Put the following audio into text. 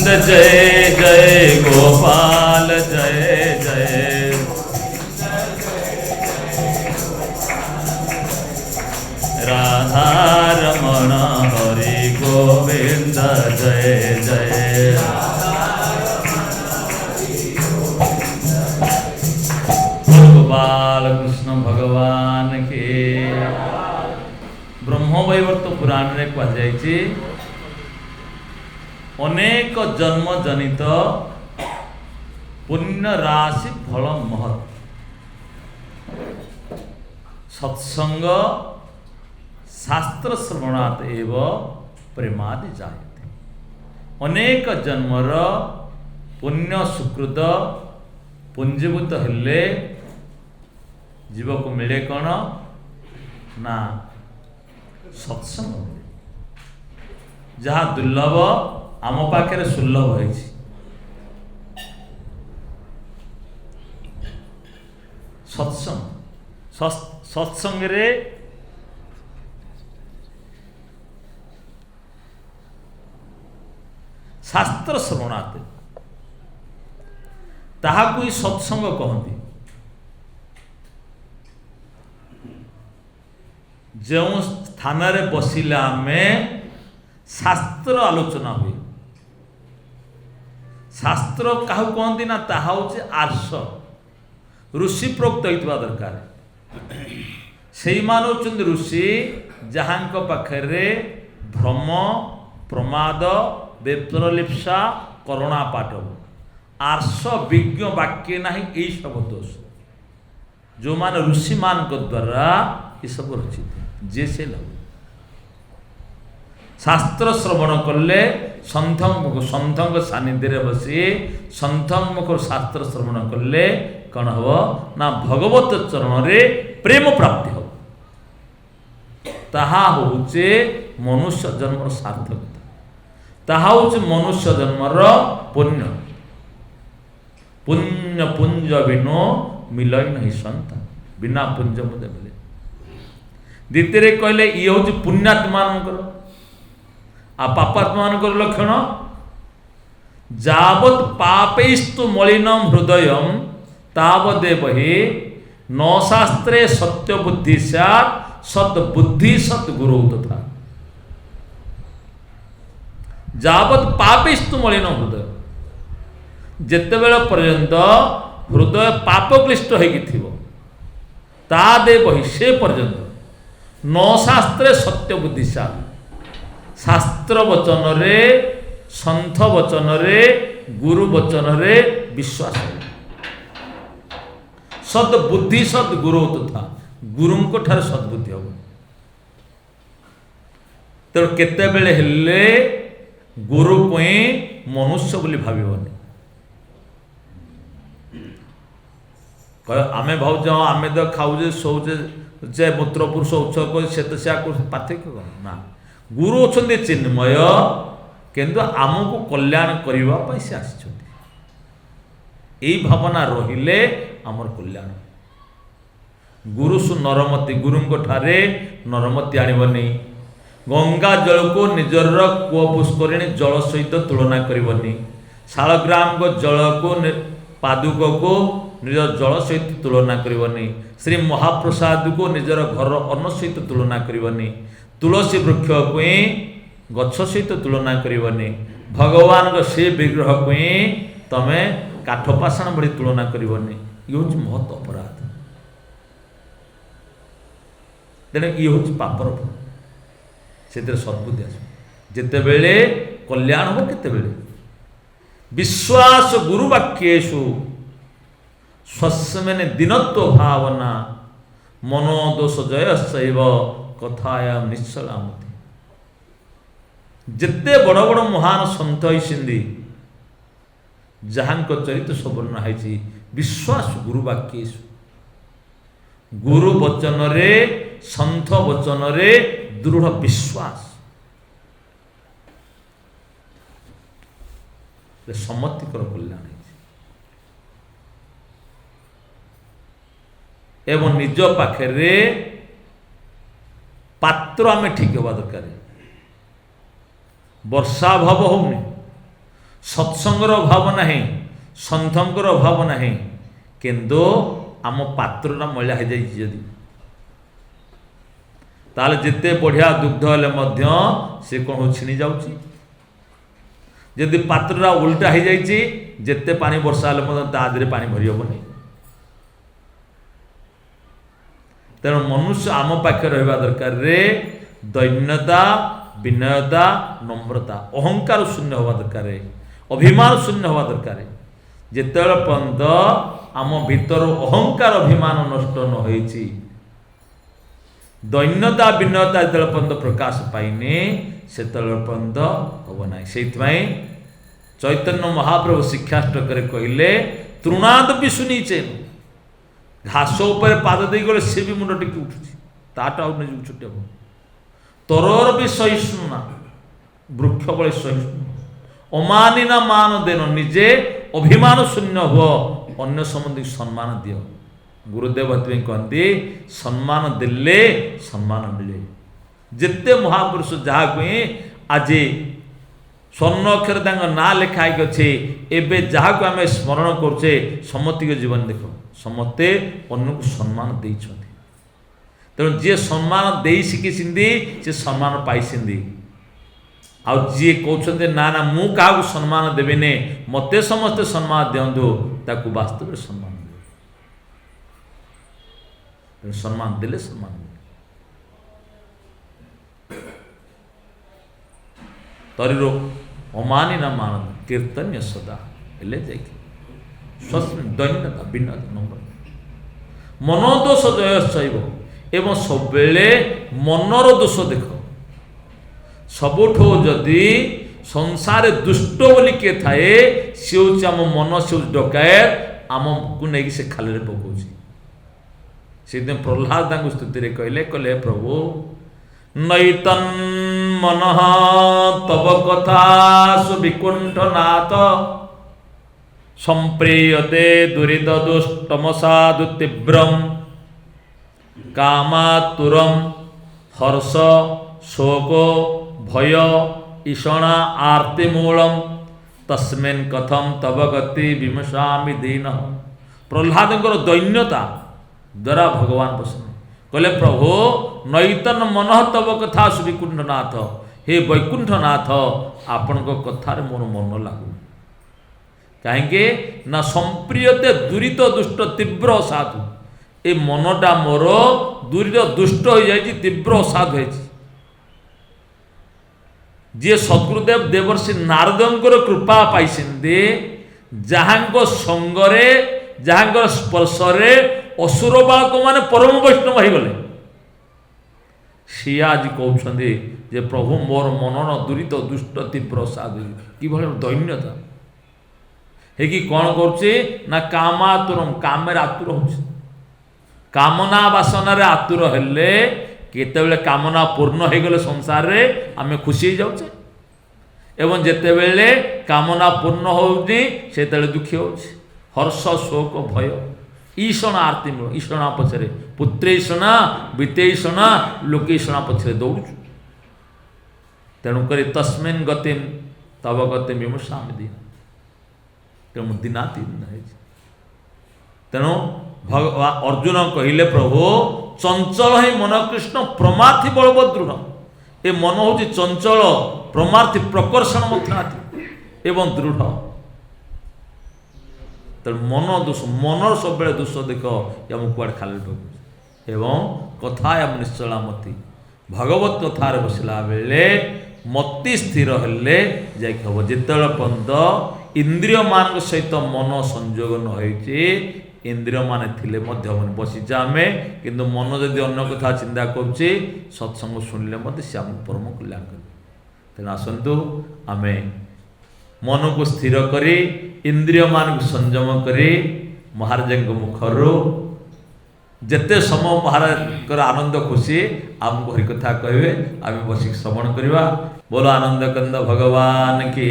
जय जय गोपाल जय जय राधा रमण हरि गोविंद जय जय गोपाल कृष्ण भगवान के ब्रह्मवैवर्त पुराण रे कहुଯାଇଛି अनेक जन्म जनित पुण्य राशि फल महत् सत्संग शास्त्र श्रवणात् एव प्रेमादि जायते। अनेक जन्मर पुण्य सुकृत पुंजीभूत हेले जीव को मिले कौन ना सत्संग मिले जहाँ दुर्लभ आम पाखे सुलभ है। सत्संग सत्संग रे शास्त्र श्रवणाते ताहाकु ही सत्संग कहती। जो स्थान रे बसिले आमे शास्त्र आलोचना हुए। शास्त्र क्या कहती ना ताहा होचे आर्ष ऋषि प्रोक्त होइतबा दरकार। सेई मानो चंद ऋषि जहांक पाखरे भ्रम प्रमाद विप्रलिप्सा करुणा पाठव आर्ष विज्ञ वाक्य नहीं यही सब दोष जो मान ऋषि मान द्वारा ये सब रचित जे से लग शास्त्र श्रवण कले सन्थंग सानिध्य बसी सन्थंग शास्त्र श्रवण कले कौन हम ना भगवत चरण रे प्रेम प्राप्ति हो ताहा होचे मनुष्य जन्म सार्थकता ताहा होचे मनुष्य जन्मर पुण्य पुण्य पुंज बिनो मिलई नहीं संता बिना पुंज मुझे मिले। द्वितीय कहले ये हूँ पुण्यात्मा आ पापात्मा लक्षण जावत पापैस्तु मलिनम हृदय तावदेव हि न शास्त्रे सत्य बुद्धि स्यात् सद्बुद्धि सद्गुरु तथा जावत पापैस्तु मलिनम हृदय जेतेबेले पर्यंत हृदय पाप क्लिष्ट होगी तादेव हि से पर्यंत न शास्त्रे सत्य बुद्धि स्यात् शास्त्र वचन रे संथ वचन रे गुरु वचन रे विश्वास सद्बुद्धि सद्गुरु तथा गुरु को ठार सद्बुद्धि हम तेणु केते बेले हेले गुरु को मनुष्य बोली भाविबनी आमे भावज आमे तो खाऊजे शोचे जे मूत्र पुरुष उत्सव से तो से पार्थक्य कौन ना गुरु अच्छा चिन्मय किंतु आमको कल्याण करने से यही भावना रहिले आमर कल्याण गुरुसु नरमती गुरु ठारे नरमती आणबनी गंगा जल को निजर कूह पुष्करिणी जल सहित तुलना करबनी शालग्राम को जल को पादुक को निज जल सहित तुलना करबनी श्री महाप्रसाद को निजर घर अन्न सहित तुलना करबनी तुलसी वृक्ष को गछ सहित तुलना करबनी भगवान को से विग्रह को तमे काठपाषाण भली तुलना करबनी ये हूँ महत अपराध तेणु ये हूँ पापर फल से सद्बुद्धि आस जितेबले कल्याण हो केतेबेले विश्वास गुरुवाक्येषु स्वस्मिन् दिनत्व भावना मनोदोष जय शैव कथायाम निश्चलामति जिते बड़ बड़ महान सन्त होइसिंदी जहांक चरित्र सब वर्णना है विश्वास गुरुवाक्येषु गुरु वचन रे संथ वचन रे दृढ़ विश्वास सम्मतिकर कल्याण एवं निज पाखे पात्र आम ठीक हवा दरकार वर्षा अभाव होनी सत्संगर अभाव नहीं, सन्थंकर अभाव नहीं, किंतु आम पात्रटा मैला हो जाए ताले जिते बढ़िया दुग्ध हेले मध्य से कौन हो छिणी जाउची। यदि पात्रटा उल्टा हो जाइए जिते पानी वर्षा हेले मध्य ता आदि पानी भरी हेबनी। तेणु मनुष्य आम पाखे रहिबा दरकार रे दैन्यता, विनयता, नम्रता, अहंकार शून्य हवा दरकार, अभिमान शून्य हवा दरकार। जिते पर्यंत आम भीतर अहंकार अभिमान नष्ट न होइछि, दैन्यता विनयता जो पर्यंत प्रकाश पाइने से पर्यंत हम ना। से चैतन्य महाप्रभु शिक्षाष्टक कहले तृणाद भी सुनीचे घास उपर पाद दे गले सी भी मुंड टिकी उठुची ताटा निज छुटे हम तरर भी सहिष्णु ना वृक्ष बड़े सहिष्णु अमानी ना मान देन निजे अभिमान शून्य हो अन्य संबंधी सम्मान दियो। गुरुदेव कहते सम्मान देले सम्मान मिले। जिते महापुरुष जहाँ कहे आज स्वर्ण अक्षर ना लिखाई अच्छे एवं जहाँ को आम स्मरण करुचे समस्ती जीवन देख समस्ते अन्य को सम्मान दे तेणु जी सम्मान दे शिखी से सम्मान पाई आउ जी कहते ना ना मु क्या सम्मान देवेनि मत समस्ते सम्मान दिंतु ताकू वास्तव में सम्मान दे सम्मान देले सम्मान मिले। तरीरो अमानी न मान कीर्तन्य सदा हेले जाइए स्वस्मिन् दैन्यता विनयता नम्र मनोदोष जयश्चैव एवं सब बेले मनर दोष देख सबुठो जदि संसार दुष्ट बोली किए थाए सी हूँ आम मन से डकायत आम को नहीं से खाली पकाउछि। से प्रहलाद स्तुति कहले कहले प्रभु नैतन मन तब कथा सुविकुंठनाथ संप्रियते दुरित दुष्टमसादु तीव्रम कामातुरम हर्ष शोक भय ईषणा आर्तिमूलम तस्मिन् कथम तब गति विमशामि दीन। प्रहलादंकर दैन्यता द्वारा भगवान प्रसन्न कहले प्रभु नैतन मन तब कथा सुविकुंठनाथ हे वैकुंठनाथ आपण कथार मोर मन लागू कहीं ना संप्रियते दुरित दुष्ट तीव्र साधु ए मनटा मोर दुरित दुष्ट हो जाए तीव्र साधु है जी सद्गुरुदेव देवर्षि नारदंकर कृपा पाई जहाँ संगरे जहाँ स्पर्शरे असुर बालक मैंने परम वैष्णव हो गले सी आज कहते जे प्रभु मोर मनन दुरित दुष्ट तीव्र साधु कि दैन्यता है कि कौन करुचे ना कामातुरम काम आतुर हो कामना बासन आतुर हेले केतेबेले कामना पूर्ण हो गले संसार रे आमे खुशी जाउचे एवं जेतेबेले कामना पूर्ण होउनी सेतेबेले दुखी होउचे हर्ष शोक भय ईषणा आरती मूल ईषणा पछरे पुत्रेषणा वित्तेषणा लोकेषणा पछरे दौड़ुछु तेणुक तस्मिन् गतिम तब गति विमर्शामि दीन तेणु दिनातीन है तेणु भगवान अर्जुन कहले प्रभु चंचल ही मन कृष्ण प्रमाथि बलभद्रुढ़ ए मन हूँ चंचल प्रमाथि प्रकर्षण मथाति एवं दृढ़ तेणु मन दोष मनर सब दोष देख आम कुआड़े खाली पक एवं कथायाम निश्चलामती भगवत कथार बसला बेले मति स्थिर हेले जाइक हम जिते पर्यंत इंद्रिय मान सहित मन संजोग न होइछि इंद्रिय मान थिले मध्य मन बसीचे आम किंतु मन जदि अन्य कथा चिंता करुचे सत्संग शुणिले मत से आम परम कल्याण कर तेना आसतु आम मन को स्थिर करी इंद्रिय मान को संयम करी महाराज मुखर जेते समय महाराज आनंद खुशी आमको हरिकथा कहे आम बसिक श्रवण करवा बोलो आनंद कंद भगवान की